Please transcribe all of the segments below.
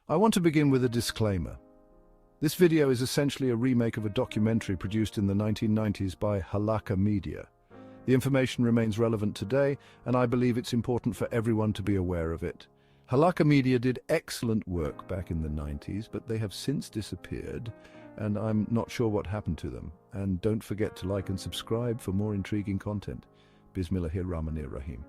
I want to begin with a disclaimer. This video is essentially a remake of a documentary produced in the 1990s by Halaqah Media. The information remains relevant today, and I believe it's important for everyone to be aware of it. Halaqah Media did excellent work back in the 90s, but they have since disappeared, and I'm not sure what happened to them. And don't forget to like and subscribe for more intriguing content. Bismillahirrahmanirrahim.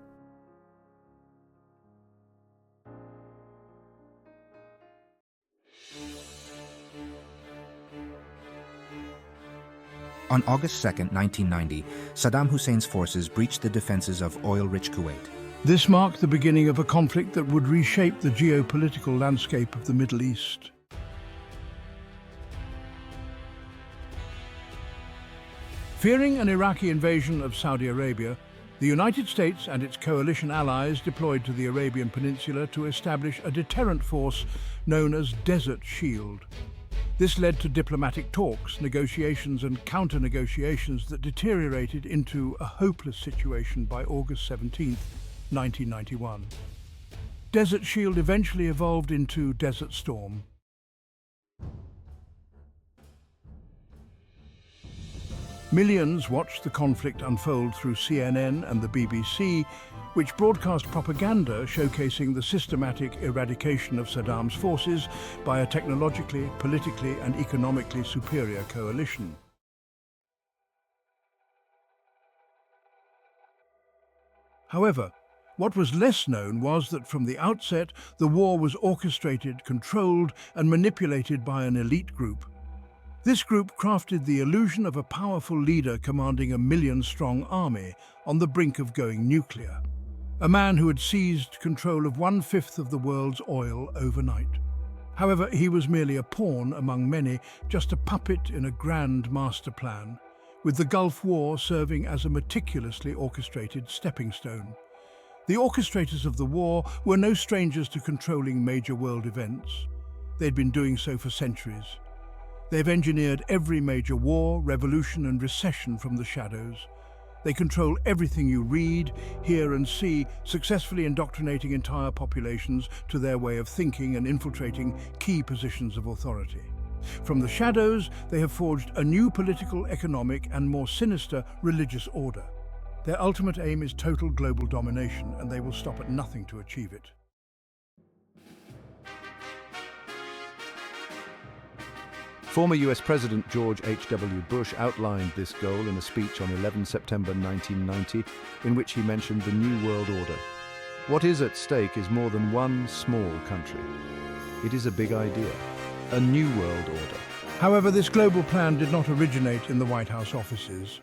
On August 2, 1990, Saddam Hussein's forces breached the defenses of oil-rich Kuwait. This marked the beginning of a conflict that would reshape the geopolitical landscape of the Middle East. Fearing an Iraqi invasion of Saudi Arabia, the United States and its coalition allies deployed to the Arabian Peninsula to establish a deterrent force known as Desert Shield. This led to diplomatic talks, negotiations and counter-negotiations that deteriorated into a hopeless situation by August 17, 1991. Desert Shield eventually evolved into Desert Storm. Millions watched the conflict unfold through CNN and the BBC, which broadcast propaganda showcasing the systematic eradication of Saddam's forces by a technologically, politically and economically superior coalition. However, what was less known was that from the outset, the war was orchestrated, controlled and manipulated by an elite group. This group crafted the illusion of a powerful leader commanding a million-strong army on the brink of going nuclear. A man who had seized control of 1/5 of the world's oil overnight. However, he was merely a pawn among many, just a puppet in a grand master plan, with the Gulf War serving as a meticulously orchestrated stepping stone. The orchestrators of the war were no strangers to controlling major world events. They'd been doing so for centuries. They've engineered every major war, revolution and recession from the shadows. They control everything you read, hear and see, successfully indoctrinating entire populations to their way of thinking and infiltrating key positions of authority. From the shadows, they have forged a new political, economic and more sinister religious order. Their ultimate aim is total global domination, and they will stop at nothing to achieve it. Former US President George H.W. Bush outlined this goal in a speech on 11 September 1990, in which he mentioned the New World Order. What is at stake is more than one small country. It is a big idea, a New World Order. However, this global plan did not originate in the White House offices.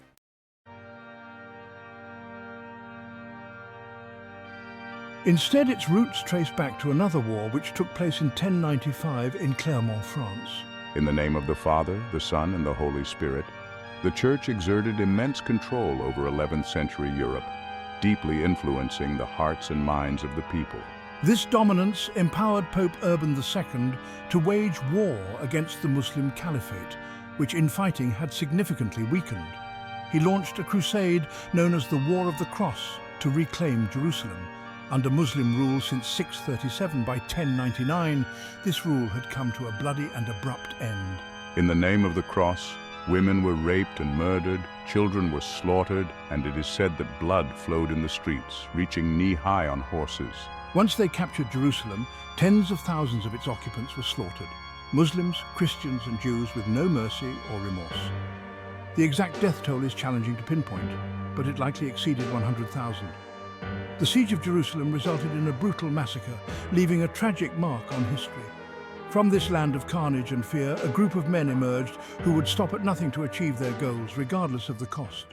Instead, its roots trace back to another war which took place in 1095 in Clermont, France. In the name of the Father, the Son, and the Holy Spirit, the Church exerted immense control over 11th century Europe, deeply influencing the hearts and minds of the people. This dominance empowered Pope Urban II to wage war against the Muslim Caliphate, which infighting had significantly weakened. He launched a crusade known as the War of the Cross to reclaim Jerusalem. Under Muslim rule since 637, by 1099, this rule had come to a bloody and abrupt end. In the name of the cross, women were raped and murdered, children were slaughtered, and it is said that blood flowed in the streets, reaching knee-high on horses. Once they captured Jerusalem, tens of thousands of its occupants were slaughtered. Muslims, Christians and Jews with no mercy or remorse. The exact death toll is challenging to pinpoint, but it likely exceeded 100,000. The siege of Jerusalem resulted in a brutal massacre, leaving a tragic mark on history. From this land of carnage and fear, a group of men emerged who would stop at nothing to achieve their goals, regardless of the cost.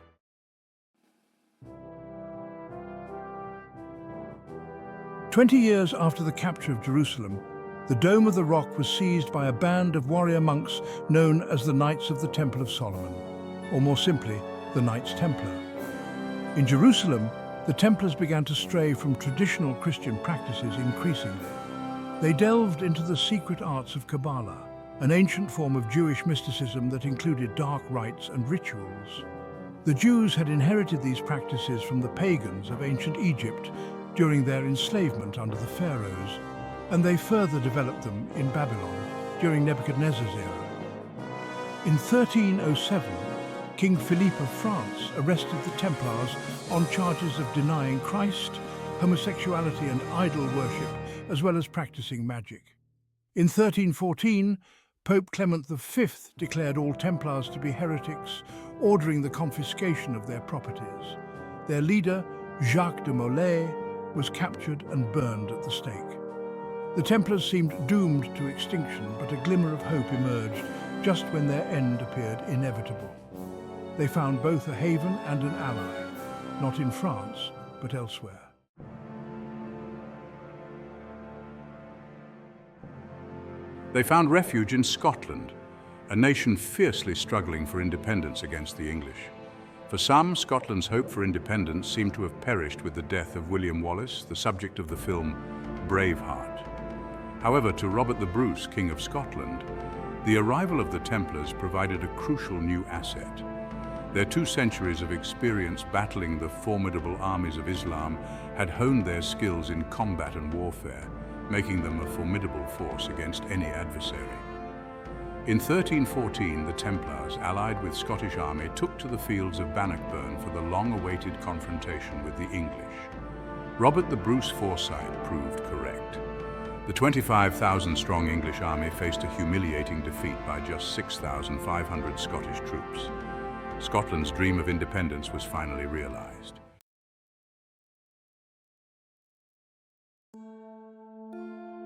"20 years after the capture of Jerusalem, the Dome of the Rock was seized by a band of warrior monks known as the Knights of the Temple of Solomon, or more simply, the Knights Templar. In Jerusalem, the Templars began to stray from traditional Christian practices increasingly. They delved into the secret arts of Kabbalah, an ancient form of Jewish mysticism that included dark rites and rituals. The Jews had inherited these practices from the pagans of ancient Egypt during their enslavement under the pharaohs. and they further developed them in Babylon during Nebuchadnezzar's era. In 1307, King Philippe of France arrested the Templars on charges of denying Christ, homosexuality and idol worship, as well as practicing magic. In 1314, Pope Clement V declared all Templars to be heretics, ordering the confiscation of their properties. Their leader, Jacques de Molay, was captured and burned at the stake. The Templars seemed doomed to extinction, but a glimmer of hope emerged just when their end appeared inevitable. They found both a haven and an ally, not in France, but elsewhere. They found refuge in Scotland, a nation fiercely struggling for independence against the English. For some, Scotland's hope for independence seemed to have perished with the death of William Wallace, the subject of the film Braveheart. However, to Robert the Bruce, King of Scotland, the arrival of the Templars provided a crucial new asset. Their 2 centuries of experience battling the formidable armies of Islam had honed their skills in combat and warfare, making them a formidable force against any adversary. In 1314, the Templars, allied with Scottish army, took to the fields of Bannockburn for the long-awaited confrontation with the English. Robert the Bruce foresight proved correct. The 25,000-strong English army faced a humiliating defeat by just 6,500 Scottish troops. Scotland's dream of independence was finally realized.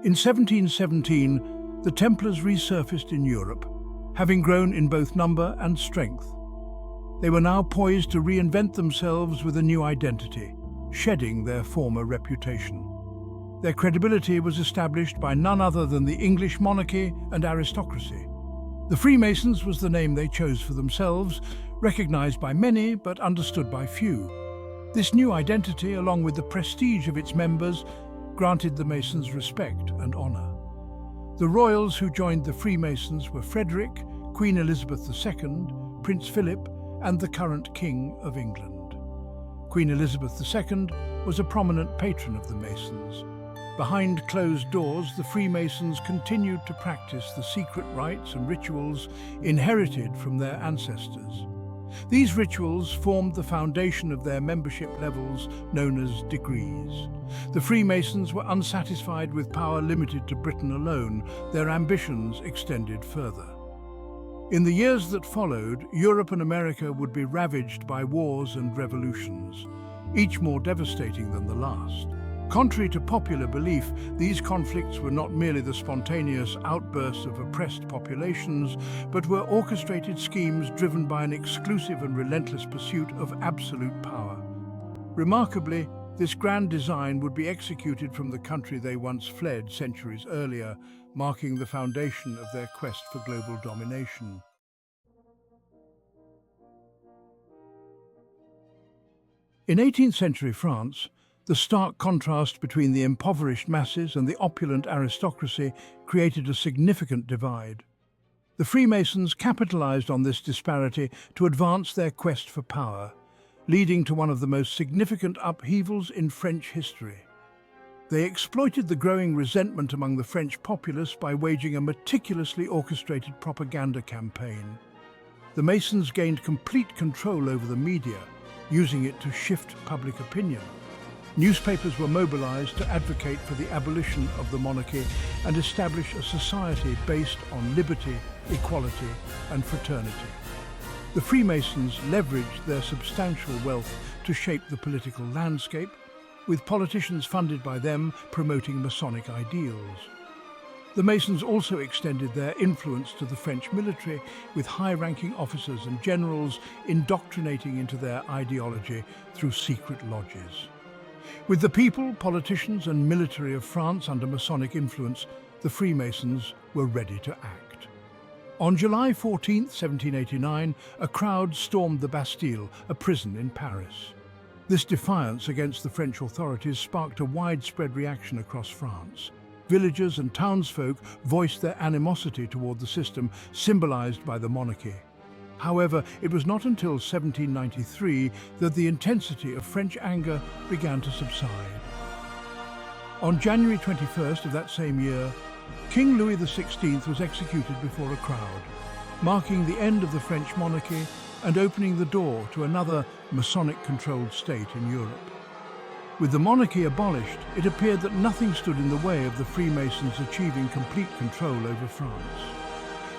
In 1717, the Templars resurfaced in Europe, having grown in both number and strength. They were now poised to reinvent themselves with a new identity, shedding their former reputation. Their credibility was established by none other than the English monarchy and aristocracy. The Freemasons was the name they chose for themselves, recognized by many but understood by few. This new identity, along with the prestige of its members, granted the Masons respect and honor. The royals who joined the Freemasons were Frederick, Queen Elizabeth II, Prince Philip, and the current King of England. Queen Elizabeth II was a prominent patron of the Masons. Behind closed doors, the Freemasons continued to practice the secret rites and rituals inherited from their ancestors. These rituals formed the foundation of their membership levels, known as degrees. The Freemasons were unsatisfied with power limited to Britain alone. Their ambitions extended further. In the years that followed, Europe and America would be ravaged by wars and revolutions, each more devastating than the last. Contrary to popular belief, these conflicts were not merely the spontaneous outbursts of oppressed populations, but were orchestrated schemes driven by an exclusive and relentless pursuit of absolute power. Remarkably, this grand design would be executed from the country they once fled centuries earlier, marking the foundation of their quest for global domination. In 18th century France, the stark contrast between the impoverished masses and the opulent aristocracy created a significant divide. The Freemasons capitalized on this disparity to advance their quest for power, leading to one of the most significant upheavals in French history. They exploited the growing resentment among the French populace by waging a meticulously orchestrated propaganda campaign. The Masons gained complete control over the media, using it to shift public opinion. Newspapers were mobilized to advocate for the abolition of the monarchy and establish a society based on liberty, equality, and fraternity. The Freemasons leveraged their substantial wealth to shape the political landscape, with politicians funded by them promoting Masonic ideals. The Masons also extended their influence to the French military, with high-ranking officers and generals indoctrinating into their ideology through secret lodges. With the people, politicians and military of France under Masonic influence, the Freemasons were ready to act. On July 14, 1789, a crowd stormed the Bastille, a prison in Paris. This defiance against the French authorities sparked a widespread reaction across France. Villagers and townsfolk voiced their animosity toward the system, symbolized by the monarchy. However, it was not until 1793 that the intensity of French anger began to subside. On January 21st of that same year, King Louis XVI was executed before a crowd, marking the end of the French monarchy and opening the door to another Masonic-controlled state in Europe. With the monarchy abolished, it appeared that nothing stood in the way of the Freemasons achieving complete control over France.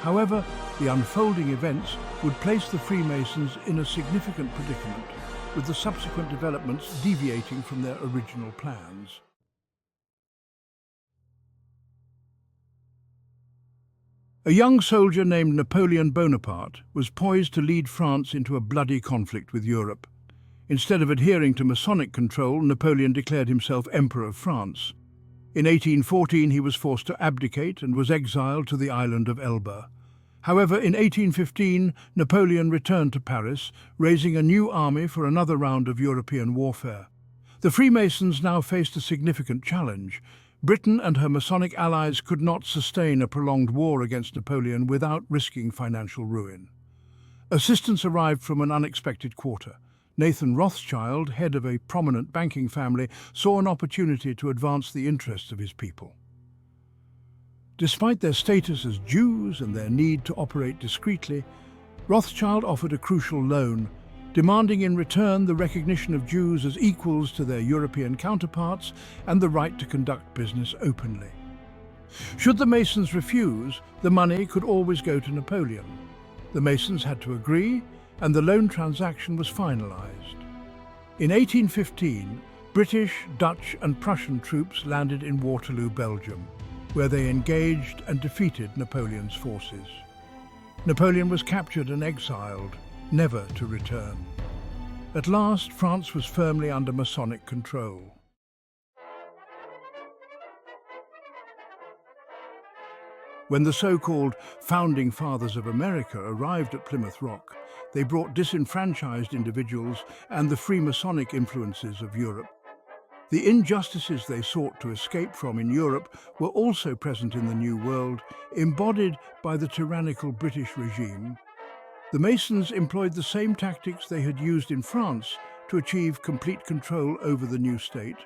However, the unfolding events would place the Freemasons in a significant predicament, with the subsequent developments deviating from their original plans. A young soldier named Napoleon Bonaparte was poised to lead France into a bloody conflict with Europe. Instead of adhering to Masonic control, Napoleon declared himself Emperor of France. In 1814, he was forced to abdicate and was exiled to the island of Elba. However, in 1815, Napoleon returned to Paris, raising a new army for another round of European warfare. The Freemasons now faced a significant challenge. Britain and her Masonic allies could not sustain a prolonged war against Napoleon without risking financial ruin. Assistance arrived from an unexpected quarter. Nathan Rothschild, head of a prominent banking family, saw an opportunity to advance the interests of his people. Despite their status as Jews and their need to operate discreetly, Rothschild offered a crucial loan, demanding in return the recognition of Jews as equals to their European counterparts and the right to conduct business openly. Should the Masons refuse, the money could always go to Napoleon. The Masons had to agree, and the loan transaction was finalized. In 1815, British, Dutch and Prussian troops landed in Waterloo, Belgium, where they engaged and defeated Napoleon's forces. Napoleon was captured and exiled, never to return. At last, France was firmly under Masonic control. When the so-called Founding Fathers of America arrived at Plymouth Rock, they brought disenfranchised individuals and the Freemasonic influences of Europe. The injustices they sought to escape from in Europe were also present in the New World, embodied by the tyrannical British regime. The Masons employed the same tactics they had used in France to achieve complete control over the new state.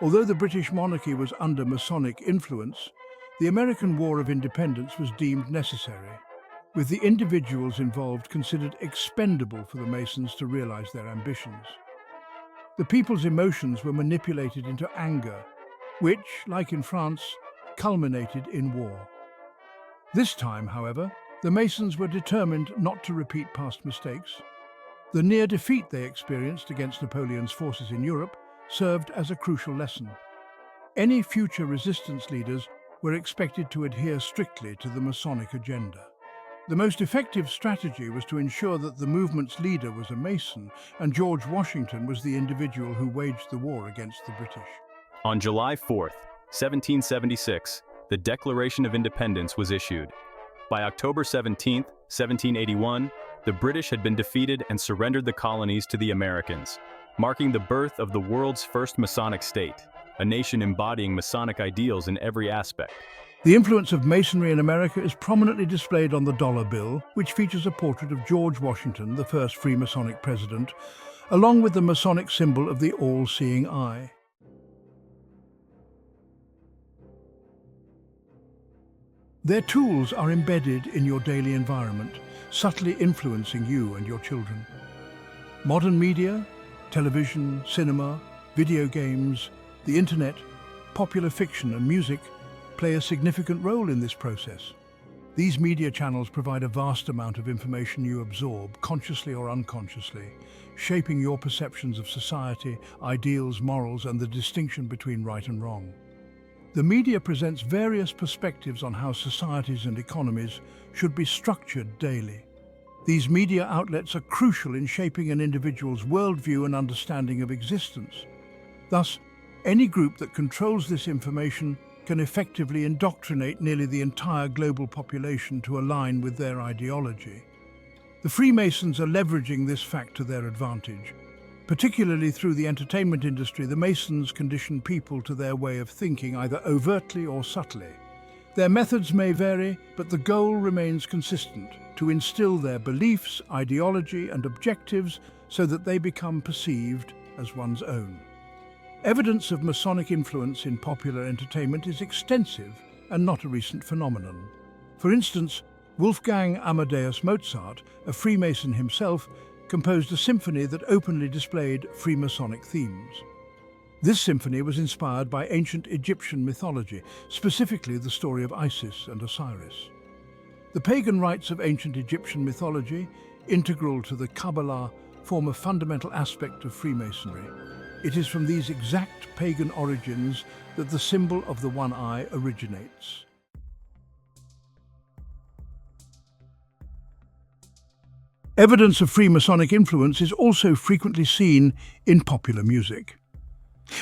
Although the British monarchy was under Masonic influence, the American War of Independence was deemed necessary, with the individuals involved considered expendable for the Masons to realize their ambitions. The people's emotions were manipulated into anger, which, like in France, culminated in war. This time, however, the Masons were determined not to repeat past mistakes. The near defeat they experienced against Napoleon's forces in Europe served as a crucial lesson. Any future resistance leaders were expected to adhere strictly to the Masonic agenda. The most effective strategy was to ensure that the movement's leader was a Mason, and George Washington was the individual who waged the war against the British. On July 4th, 1776, the Declaration of Independence was issued. By October 17, 1781, the British had been defeated and surrendered the colonies to the Americans, marking the birth of the world's first Masonic state, a nation embodying Masonic ideals in every aspect. The influence of Masonry in America is prominently displayed on the dollar bill, which features a portrait of George Washington, the first Freemasonic president, along with the Masonic symbol of the all-seeing eye. Their tools are embedded in your daily environment, subtly influencing you and your children. Modern media, television, cinema, video games, the internet, popular fiction and music play a significant role in this process. These media channels provide a vast amount of information you absorb, consciously or unconsciously, shaping your perceptions of society, ideals, morals, and the distinction between right and wrong. The media presents various perspectives on how societies and economies should be structured daily. These media outlets are crucial in shaping an individual's worldview and understanding of existence. Thus, any group that controls this information can effectively indoctrinate nearly the entire global population to align with their ideology. The Freemasons are leveraging this fact to their advantage. Particularly through the entertainment industry, the Masons condition people to their way of thinking, either overtly or subtly. Their methods may vary, but the goal remains consistent: to instill their beliefs, ideology, and objectives so that they become perceived as one's own. Evidence of Masonic influence in popular entertainment is extensive and not a recent phenomenon. For instance, Wolfgang Amadeus Mozart, a Freemason himself, composed a symphony that openly displayed Freemasonic themes. This symphony was inspired by ancient Egyptian mythology, specifically the story of Isis and Osiris. The pagan rites of ancient Egyptian mythology, integral to the Kabbalah, form a fundamental aspect of Freemasonry. It is from these exact pagan origins that the symbol of the one eye originates. Evidence of Freemasonic influence is also frequently seen in popular music.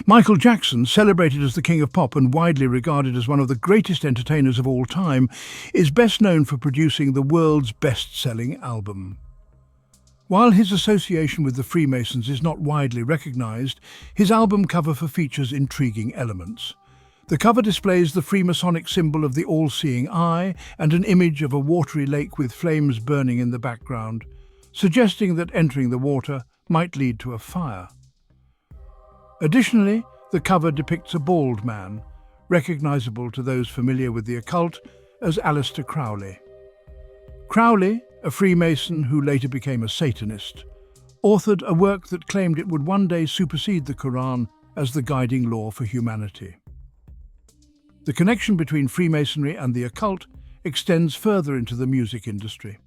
Michael Jackson, celebrated as the King of Pop and widely regarded as one of the greatest entertainers of all time, is best known for producing the world's best-selling album. While his association with the Freemasons is not widely recognized, his album cover features intriguing elements. The cover displays the Freemasonic symbol of the all-seeing eye and an image of a watery lake with flames burning in the background, suggesting that entering the water might lead to a fire. Additionally, the cover depicts a bald man, recognizable to those familiar with the occult as Aleister Crowley. Crowley, a Freemason who later became a Satanist, authored a work that claimed it would one day supersede the Quran as the guiding law for humanity. The connection between Freemasonry and the occult extends further into the music industry.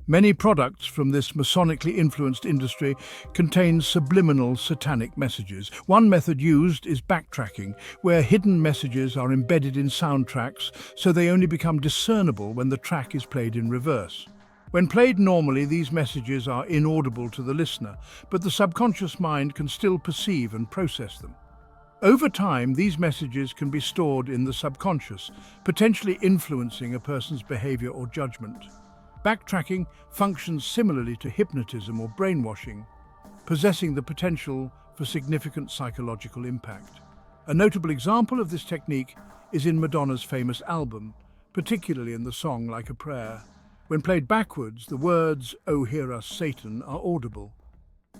Many products from this Masonically influenced industry contain subliminal satanic messages. One method used is backtracking, where hidden messages are embedded in soundtracks so they only become discernible when the track is played in reverse. When played normally, these messages are inaudible to the listener, but the subconscious mind can still perceive and process them. Over time, these messages can be stored in the subconscious, potentially influencing a person's behavior or judgment. Backtracking functions similarly to hypnotism or brainwashing, possessing the potential for significant psychological impact. A notable example of this technique is in Madonna's famous album, particularly in the song Like a Prayer. When played backwards, the words, "O hear us, Satan," are audible.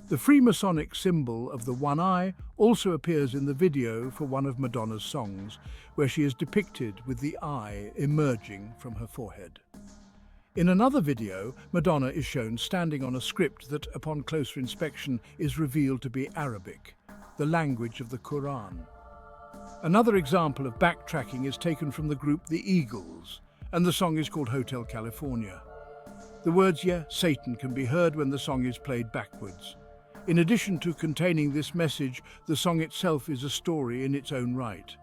The Freemasonic symbol of the one eye also appears in the video for one of Madonna's songs, where she is depicted with the eye emerging from her forehead. In another video, Madonna is shown standing on a script that, upon closer inspection, is revealed to be Arabic, the language of the Quran. Another example of backtracking is taken from the group The Eagles, and the song is called Hotel California. The words "Yeah, Satan" can be heard when the song is played backwards. In addition to containing this message, the song itself is a story in its own right.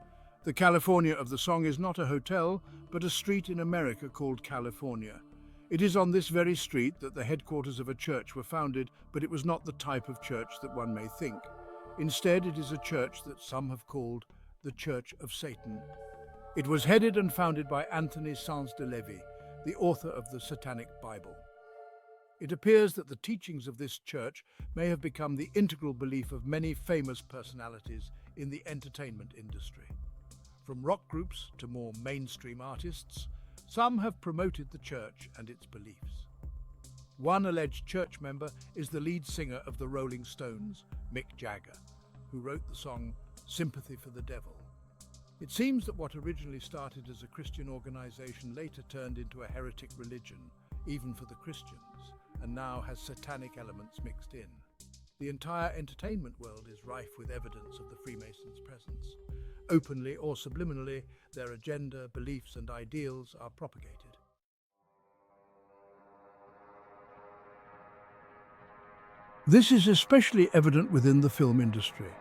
The California of the song is not a hotel, but a street in America called California. It is on this very street that the headquarters of a church were founded, but it was not the type of church that one may think. Instead, it is a church that some have called the Church of Satan. It was headed and founded by Anthony Sainz-de-Lévis, the author of the Satanic Bible. It appears that the teachings of this church may have become the integral belief of many famous personalities in the entertainment industry. From rock groups to more mainstream artists, some have promoted the church and its beliefs. One alleged church member is the lead singer of the Rolling Stones, Mick Jagger, who wrote the song "Sympathy for the Devil." It seems that what originally started as a Christian organization later turned into a heretic religion, even for the Christians, and now has satanic elements mixed in. The entire entertainment world is rife with evidence of the Freemasons' presence. Openly or subliminally, their agenda, beliefs, and ideals are propagated. This is especially evident within the film industry.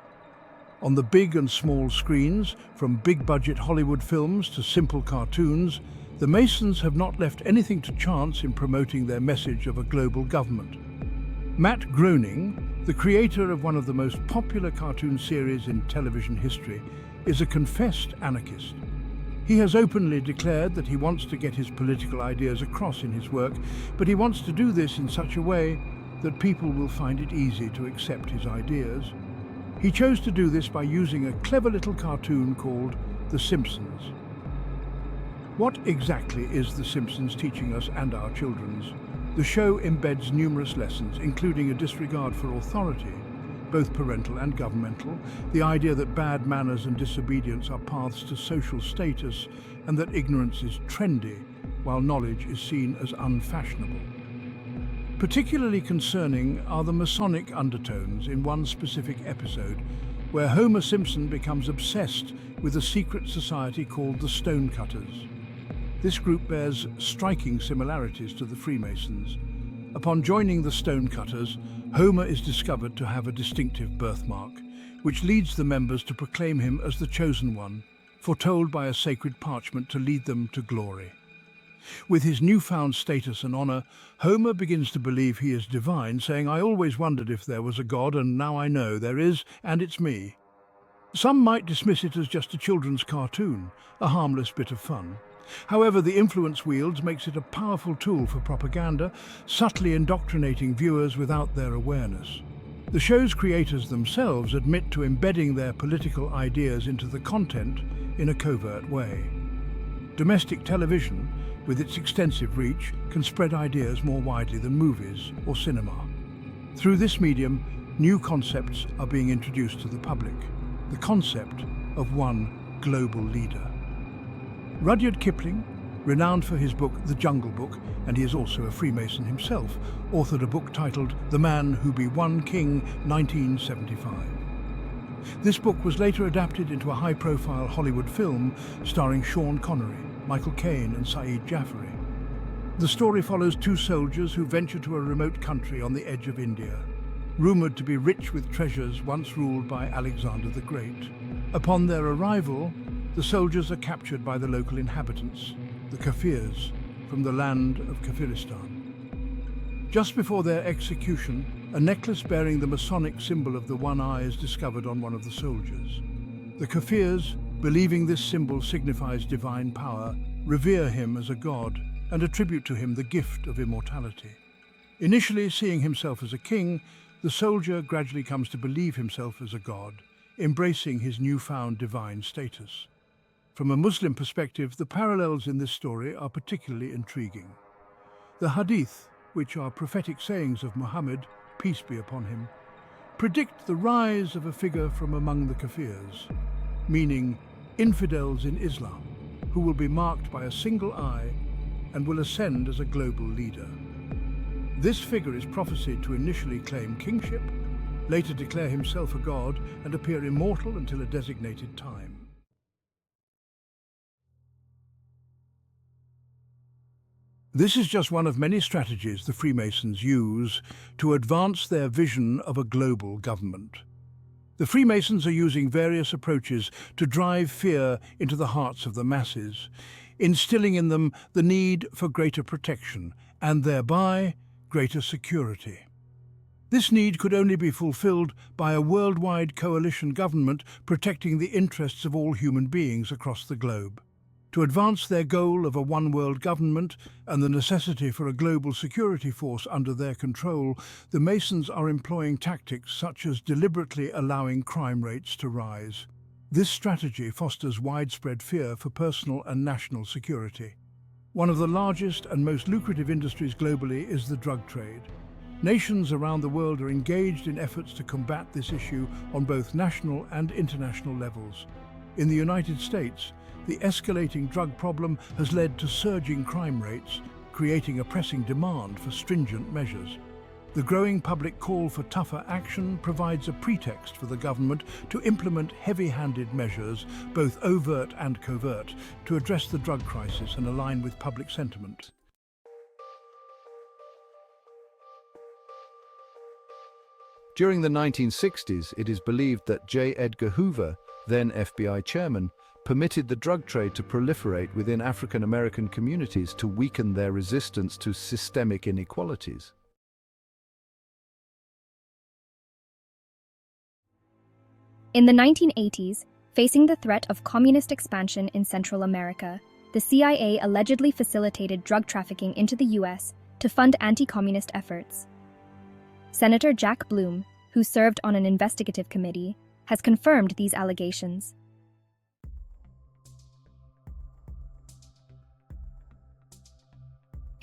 On the big and small screens, from big-budget Hollywood films to simple cartoons, the Masons have not left anything to chance in promoting their message of a global government. Matt Groening, the creator of one of the most popular cartoon series in television history, is a confessed anarchist. He has openly declared that he wants to get his political ideas across in his work, but he wants to do this in such a way that people will find it easy to accept his ideas. He chose to do this by using a clever little cartoon called The Simpsons. What exactly is The Simpsons teaching us and our children's? The show embeds numerous lessons, including a disregard for authority, both parental and governmental, the idea that bad manners and disobedience are paths to social status and that ignorance is trendy, while knowledge is seen as unfashionable. Particularly concerning are the Masonic undertones in one specific episode, where Homer Simpson becomes obsessed with a secret society called the Stonecutters. This group bears striking similarities to the Freemasons. Upon joining the Stonecutters, Homer is discovered to have a distinctive birthmark, which leads the members to proclaim him as the chosen one, foretold by a sacred parchment to lead them to glory. With his newfound status and honor, Homer begins to believe he is divine, saying, "I always wondered if there was a God, and now I know there is, and it's me." Some might dismiss it as just a children's cartoon, a harmless bit of fun. However, the influence wields makes it a powerful tool for propaganda, subtly indoctrinating viewers without their awareness. The show's creators themselves admit to embedding their political ideas into the content in a covert way. Domestic television, with its extensive reach, can spread ideas more widely than movies or cinema. Through this medium, new concepts are being introduced to the public. The concept of one global leader. Rudyard Kipling, renowned for his book The Jungle Book, and he is also a Freemason himself, authored a book titled The Man Who Be One King, 1975. This book was later adapted into a high-profile Hollywood film starring Sean Connery, Michael Caine and Saeed Jaffrey. The story follows two soldiers who venture to a remote country on the edge of India, rumoured to be rich with treasures once ruled by Alexander the Great. Upon their arrival, the soldiers are captured by the local inhabitants, the Kafirs, from the land of Kafiristan. Just before their execution, a necklace bearing the Masonic symbol of the one eye is discovered on one of the soldiers. The Kafirs, believing this symbol signifies divine power, revere him as a god and attribute to him the gift of immortality. Initially seeing himself as a king, the soldier gradually comes to believe himself as a god, embracing his newfound divine status. From a Muslim perspective, the parallels in this story are particularly intriguing. The Hadith, which are prophetic sayings of Muhammad, peace be upon him, predict the rise of a figure from among the Kafirs, meaning infidels in Islam, who will be marked by a single eye and will ascend as a global leader. This figure is prophesied to initially claim kingship, later declare himself a god, and appear immortal until a designated time. This is just one of many strategies the Freemasons use to advance their vision of a global government. The Freemasons are using various approaches to drive fear into the hearts of the masses, instilling in them the need for greater protection and thereby greater security. This need could only be fulfilled by a worldwide coalition government protecting the interests of all human beings across the globe. To advance their goal of a one-world government and the necessity for a global security force under their control, the Masons are employing tactics such as deliberately allowing crime rates to rise. This strategy fosters widespread fear for personal and national security. One of the largest and most lucrative industries globally is the drug trade. Nations around the world are engaged in efforts to combat this issue on both national and international levels. In the United States, the escalating drug problem has led to surging crime rates, creating a pressing demand for stringent measures. The growing public call for tougher action provides a pretext for the government to implement heavy-handed measures, both overt and covert, to address the drug crisis and align with public sentiment. During the 1960s, it is believed that J. Edgar Hoover, then FBI chairman, permitted the drug trade to proliferate within African American communities to weaken their resistance to systemic inequalities. In the 1980s, facing the threat of communist expansion in Central America, the CIA allegedly facilitated drug trafficking into the U.S. to fund anti-communist efforts. Senator Jack Bloom, who served on an investigative committee, has confirmed these allegations.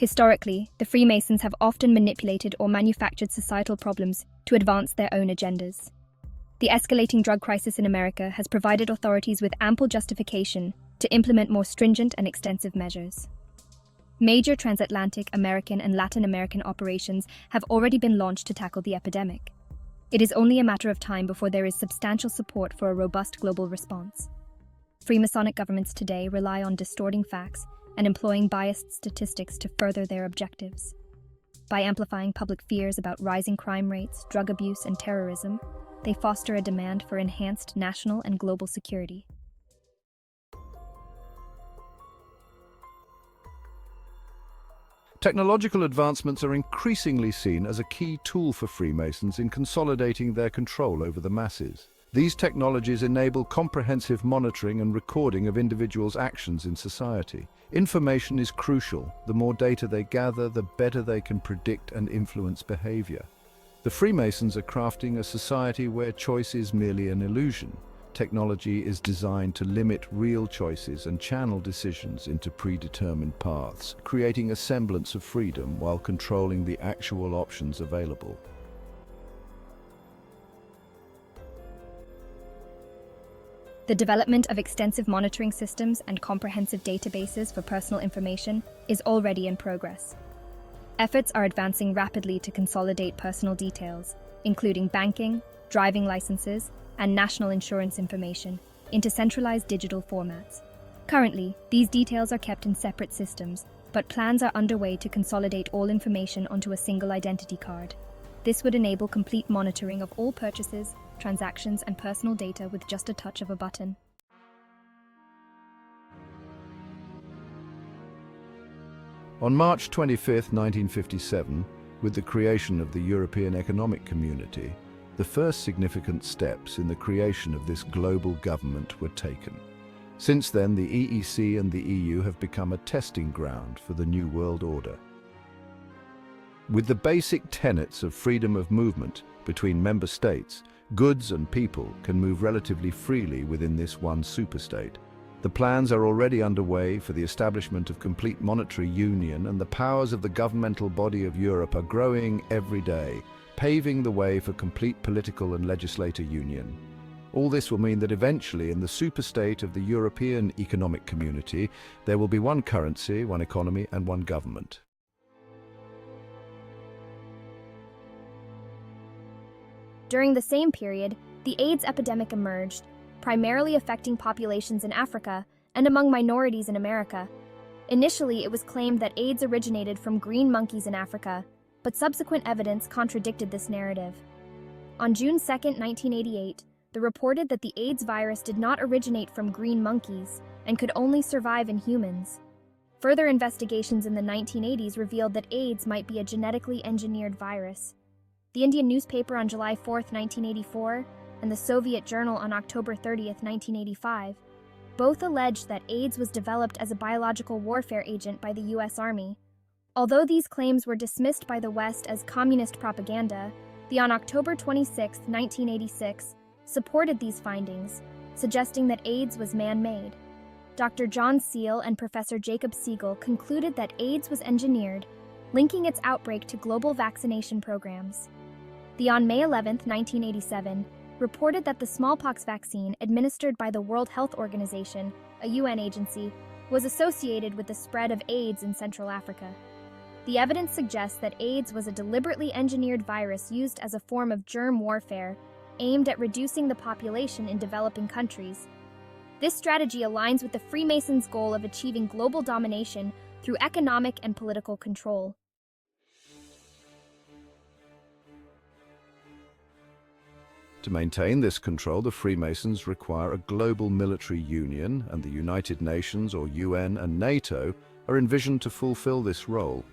Historically, the Freemasons have often manipulated or manufactured societal problems to advance their own agendas. The escalating drug crisis in America has provided authorities with ample justification to implement more stringent and extensive measures. Major transatlantic, American, and Latin American operations have already been launched to tackle the epidemic. It is only a matter of time before there is substantial support for a robust global response. Freemasonic governments today rely on distorting facts and employing biased statistics to further their objectives. By amplifying public fears about rising crime rates, drug abuse, and terrorism, they foster a demand for enhanced national and global security. Technological advancements are increasingly seen as a key tool for Freemasons in consolidating their control over the masses. These technologies enable comprehensive monitoring and recording of individuals' actions in society. Information is crucial. The more data they gather, the better they can predict and influence behavior. The Freemasons are crafting a society where choice is merely an illusion. Technology is designed to limit real choices and channel decisions into predetermined paths, creating a semblance of freedom while controlling the actual options available. The development of extensive monitoring systems and comprehensive databases for personal information is already in progress. Efforts are advancing rapidly to consolidate personal details, including banking, driving licenses, and national insurance information, into centralized digital formats. Currently, these details are kept in separate systems, but plans are underway to consolidate all information onto a single identity card. This would enable complete monitoring of all purchases, transactions, and personal data with just a touch of a button. On March 25, 1957, with the creation of the European Economic Community, the first significant steps in the creation of this global government were taken. Since then, the EEC and the EU have become a testing ground for the New World Order. With the basic tenets of freedom of movement between member states, goods and people can move relatively freely within this one superstate. The plans are already underway for the establishment of complete monetary union, and the powers of the governmental body of Europe are growing every day, paving the way for complete political and legislative union. All this will mean that eventually, in the superstate of the European Economic Community, there will be one currency, one economy, and one government. During the same period, the AIDS epidemic emerged, primarily affecting populations in Africa and among minorities in America. Initially, it was claimed that AIDS originated from green monkeys in Africa, but subsequent evidence contradicted this narrative. On June 2, 1988, the reported that the AIDS virus did not originate from green monkeys and could only survive in humans. Further investigations in the 1980s revealed that AIDS might be a genetically engineered virus. The Indian newspaper on July 4, 1984, and the Soviet Journal on October 30, 1985, both alleged that AIDS was developed as a biological warfare agent by the U.S. Army. Although these claims were dismissed by the West as communist propaganda, the on October 26, 1986, supported these findings, suggesting that AIDS was man-made. Dr. John Seal and Professor Jacob Siegel concluded that AIDS was engineered, linking its outbreak to global vaccination programs. The on May 11, 1987, reported that the smallpox vaccine administered by the World Health Organization, a UN agency, was associated with the spread of AIDS in Central Africa. The evidence suggests that AIDS was a deliberately engineered virus used as a form of germ warfare aimed at reducing the population in developing countries. This strategy aligns with the Freemasons' goal of achieving global domination through economic and political control. To maintain this control, the Freemasons require a global military union, and the United Nations, or UN, and NATO are envisioned to fulfill this role.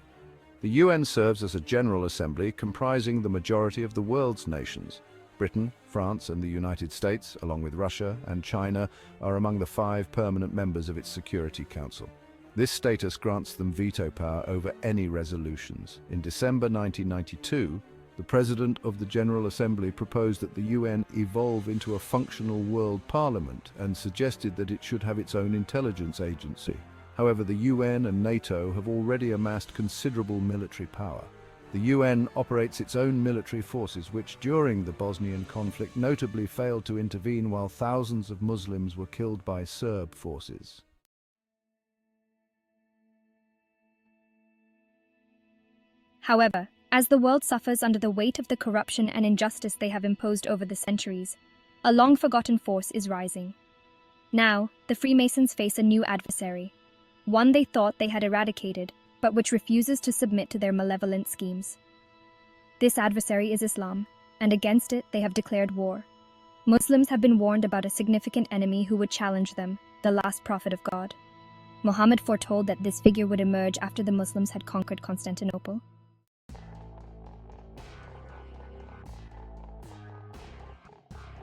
The UN serves as a general assembly comprising the majority of the world's nations. Britain, France, and the United States, along with Russia and China, are among the 5 permanent members of its Security Council. This status grants them veto power over any resolutions. In December 1992, the President of the General Assembly proposed that the UN evolve into a functional world parliament and suggested that it should have its own intelligence agency. However, the UN and NATO have already amassed considerable military power. The UN operates its own military forces, which during the Bosnian conflict notably failed to intervene while thousands of Muslims were killed by Serb forces. However, as the world suffers under the weight of the corruption and injustice they have imposed over the centuries, a long-forgotten force is rising. Now, the Freemasons face a new adversary, one they thought they had eradicated, but which refuses to submit to their malevolent schemes. This adversary is Islam, and against it they have declared war. Muslims have been warned about a significant enemy who would challenge them, the last prophet of God. Muhammad foretold that this figure would emerge after the Muslims had conquered Constantinople.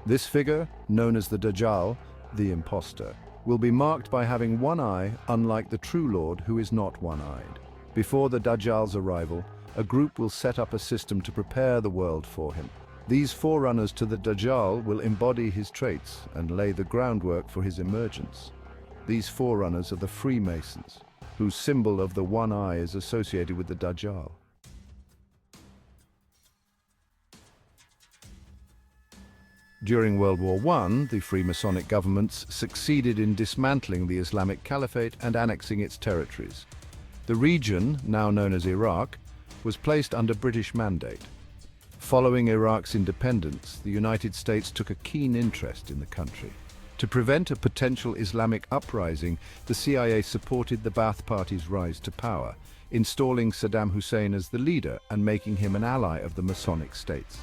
This figure, known as the Dajjal, the impostor, will be marked by having one eye, unlike the true Lord who is not one-eyed. Before the Dajjal's arrival, a group will set up a system to prepare the world for him. These forerunners to the Dajjal will embody his traits and lay the groundwork for his emergence. These forerunners are the Freemasons, whose symbol of the one eye is associated with the Dajjal. During World War I, the Freemasonic governments succeeded in dismantling the Islamic Caliphate and annexing its territories. The region, now known as Iraq, was placed under British mandate. Following Iraq's independence, the United States took a keen interest in the country. To prevent a potential Islamic uprising, the CIA supported the Ba'ath Party's rise to power, installing Saddam Hussein as the leader and making him an ally of the Masonic states.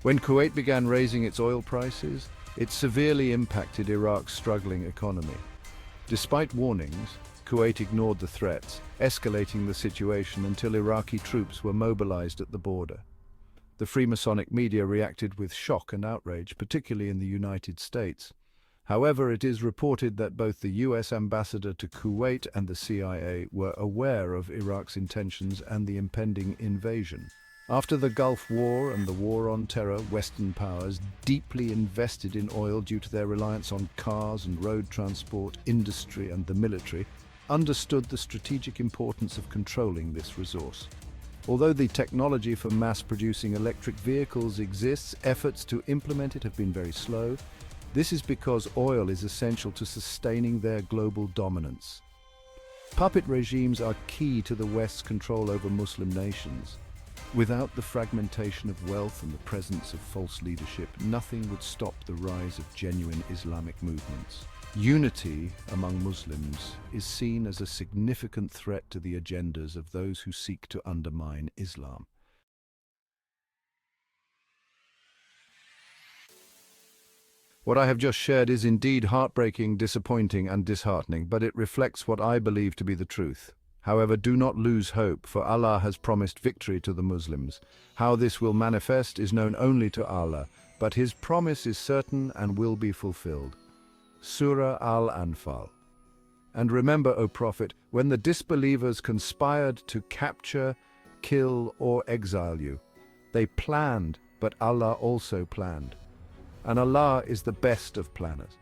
When Kuwait began raising its oil prices, it severely impacted Iraq's struggling economy. Despite warnings, Kuwait ignored the threats, escalating the situation until Iraqi troops were mobilized at the border. The Freemasonic media reacted with shock and outrage, particularly in the United States. However, it is reported that both the US ambassador to Kuwait and the CIA were aware of Iraq's intentions and the impending invasion. After the Gulf War and the War on Terror, Western powers, deeply invested in oil due to their reliance on cars and road transport, industry and the military, understood the strategic importance of controlling this resource. Although the technology for mass-producing electric vehicles exists, efforts to implement it have been very slow. This is because oil is essential to sustaining their global dominance. Puppet regimes are key to the West's control over Muslim nations. Without the fragmentation of wealth and the presence of false leadership, nothing would stop the rise of genuine Islamic movements. Unity among Muslims is seen as a significant threat to the agendas of those who seek to undermine Islam. What I have just shared is indeed heartbreaking, disappointing, and disheartening, but it reflects what I believe to be the truth. However, do not lose hope, for Allah has promised victory to the Muslims. How this will manifest is known only to Allah, but His promise is certain and will be fulfilled. Surah Al-Anfal. And remember, O Prophet, when the disbelievers conspired to capture, kill, or exile you, they planned, but Allah also planned. And Allah is the best of planners.